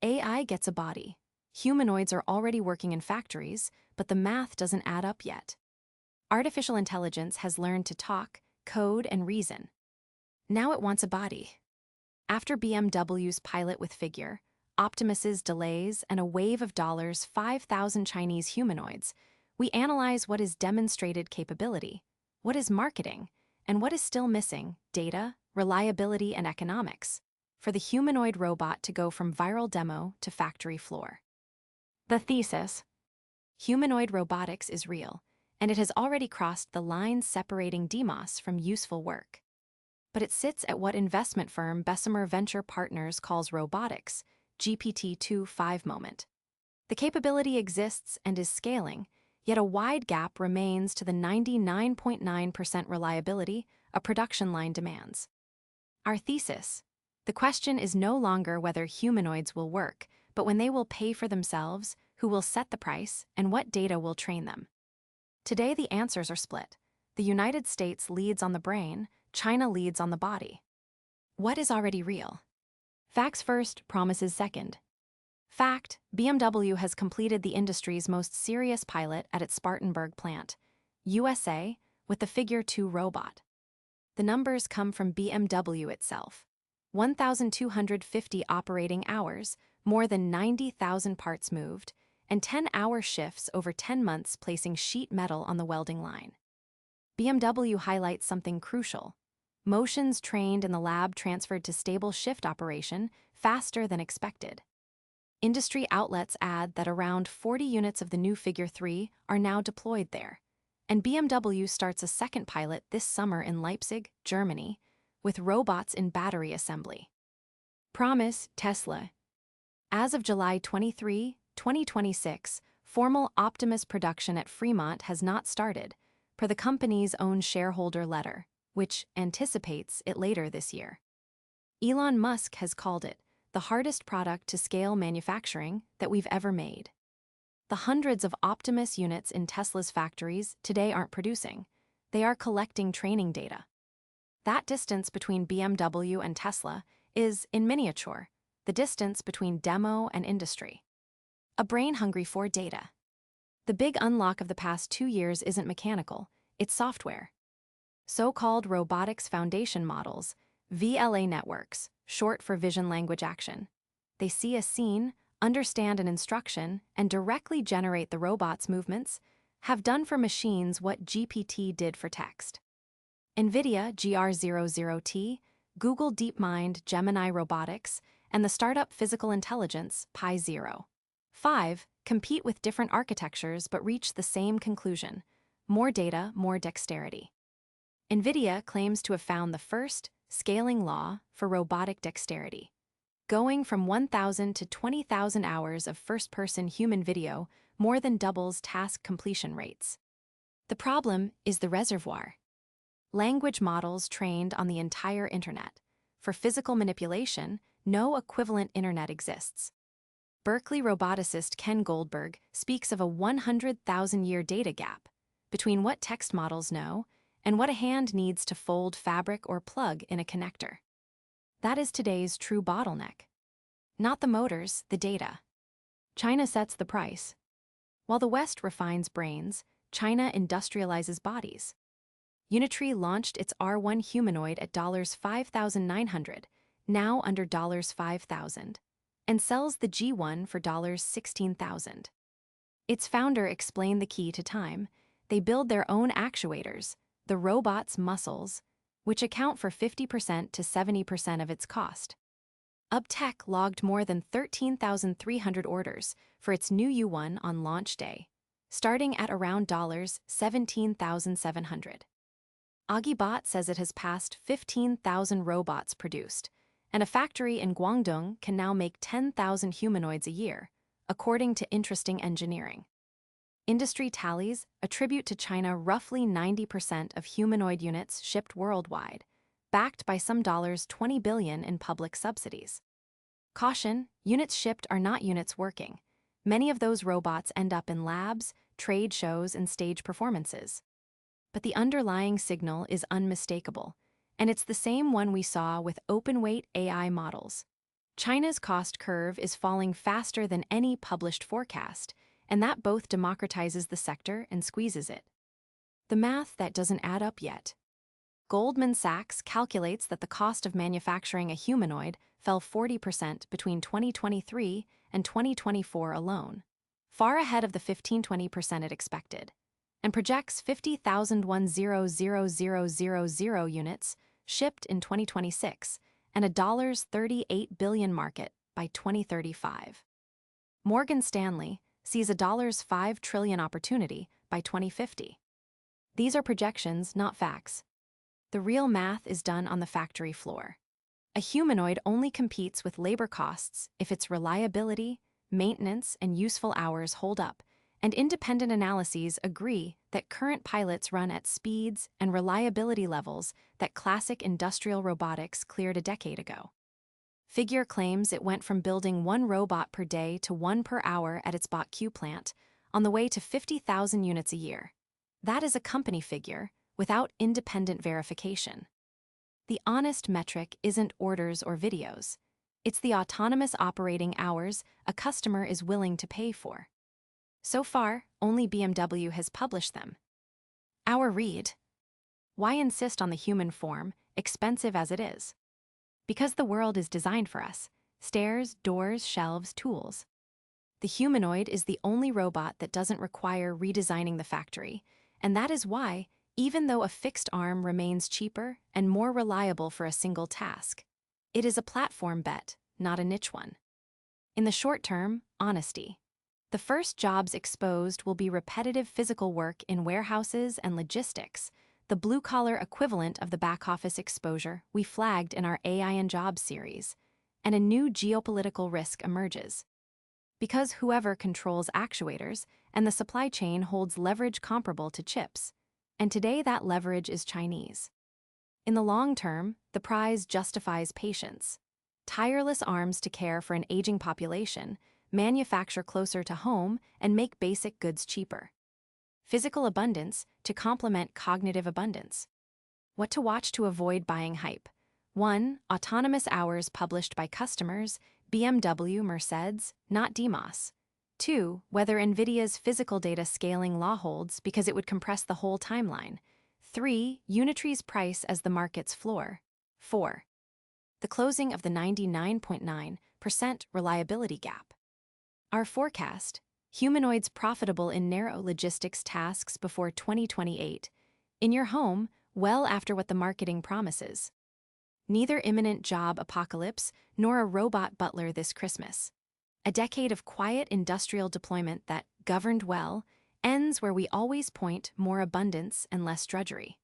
AI gets a body. Humanoids are already working in factories, but the math doesn't add up yet. Artificial intelligence has learned to talk, code, and reason. Now it wants a body. After BMW's pilot with Figure, Optimus's delays, and a wave of $5,000 Chinese humanoids, we analyze what is demonstrated capability, what is marketing, and what is still missing: data, reliability, and economics, for the humanoid robot to go from viral demo to factory floor. The thesis: humanoid robotics is real, and it has already crossed the line separating demos from useful work. But it sits at what investment firm Bessemer Venture Partners calls robotics, GPT-2.5 moment. The capability exists and is scaling, yet a wide gap remains to the 99.9% reliability a production line demands. Our thesis: the question is no longer whether humanoids will work, but when they will pay for themselves, who will set the price, and what data will train them. Today the answers are split. The United States leads on the brain, China leads on the body. What is already real? Facts first, promises second. Fact: BMW has completed the industry's most serious pilot at its Spartanburg plant, USA, with the Figure 2 robot. The numbers come from BMW itself. 1,250 operating hours, more than 90,000 parts moved, and 10-hour shifts over 10 months placing sheet metal on the welding line. BMW highlights something crucial: motions trained in the lab transferred to stable shift operation faster than expected. Industry outlets add that around 40 units of the new Figure 3 are now deployed there, and BMW starts a second pilot this summer in Leipzig, Germany, with robots in battery assembly. Promise: Tesla. As of July 23, 2026, formal Optimus production at Fremont has not started, per the company's own shareholder letter, which anticipates it later this year. Elon Musk has called it the hardest product to scale manufacturing that we've ever made. The hundreds of Optimus units in Tesla's factories today aren't producing. They are collecting training data. That distance between BMW and Tesla is, in miniature, the distance between demo and industry. A brain hungry for data. The big unlock of the past 2 years isn't mechanical, it's software. So-called robotics foundation models, VLA networks, short for vision language action. They see a scene, understand an instruction, and directly generate the robot's movements, have done for machines what GPT did for text. NVIDIA GR00T, Google DeepMind Gemini Robotics, and the startup Physical Intelligence Pi 5 compete with different architectures but reach the same conclusion: more data, more dexterity. NVIDIA claims to have found the first scaling law for robotic dexterity. Going from 1,000 to 20,000 hours of first-person human video more than doubles task completion rates. The problem is the reservoir. Language models trained on the entire internet. For physical manipulation, no equivalent internet exists. Berkeley roboticist Ken Goldberg speaks of a 100,000-year data gap between what text models know and what a hand needs to fold fabric or plug in a connector. That is today's true bottleneck. Not the motors, the data. China sets the price. While the West refines brains, China industrializes bodies. Unitree launched its R1 humanoid at $5,900, now under $5,000, and sells the G1 for $16,000. Its founder explained the key to time: they build their own actuators, the robot's muscles, which account for 50% to 70% of its cost. UpTech logged more than 13,300 orders for its new U1 on launch day, starting at around $17,700. Agibot says it has passed 15,000 robots produced, and a factory in Guangdong can now make 10,000 humanoids a year, according to Interesting Engineering. Industry tallies attribute to China roughly 90% of humanoid units shipped worldwide, backed by some $20 billion in public subsidies. Caution: units shipped are not units working. Many of those robots end up in labs, trade shows, and stage performances. But the underlying signal is unmistakable, and it's the same one we saw with open-weight AI models. China's cost curve is falling faster than any published forecast, and that both democratizes the sector and squeezes it. The math that doesn't add up yet. Goldman Sachs calculates that the cost of manufacturing a humanoid fell 40% between 2023 and 2024 alone, far ahead of the 15–20% it expected, and projects 50,010,000 units shipped in 2026 and a $38 billion market by 2035. Morgan Stanley sees a $5 trillion opportunity by 2050. These are projections, not facts. The real math is done on the factory floor. A humanoid only competes with labor costs if its reliability, maintenance, and useful hours hold up, and independent analyses agree that current pilots run at speeds and reliability levels that classic industrial robotics cleared a decade ago. Figure claims it went from building one robot per day to one per hour at its Bot-Q plant, on the way to 50,000 units a year. That is a company figure, without independent verification. The honest metric isn't orders or videos. It's the autonomous operating hours a customer is willing to pay for. So far, only BMW has published them. Our read: why insist on the human form, expensive as it is? Because the world is designed for us: stairs, doors, shelves, tools. The humanoid is the only robot that doesn't require redesigning the factory, and that is why, even though a fixed arm remains cheaper and more reliable for a single task, it is a platform bet, not a niche one. In the short term, honesty. The first jobs exposed will be repetitive physical work in warehouses and logistics, the blue-collar equivalent of the back-office exposure we flagged in our AI and Jobs series, and a new geopolitical risk emerges. Because whoever controls actuators and the supply chain holds leverage comparable to chips, and today that leverage is Chinese. In the long term, the prize justifies patience. Tireless arms to care for an aging population, manufacture closer to home, and make basic goods cheaper. Physical abundance to complement cognitive abundance. What to watch to avoid buying hype. 1. Autonomous hours published by customers, BMW, Mercedes, not DMOS. 2. Whether NVIDIA's physical data scaling law holds because it would compress the whole timeline. 3. Unitry's price as the market's floor. 4. The closing of the 99.9% reliability gap. Our forecast: humanoids profitable in narrow logistics tasks before 2028, in your home well after what the marketing promises. Neither imminent job apocalypse nor a robot butler this Christmas. A decade of quiet industrial deployment that, governed well, ends where we always point more abundance and less drudgery.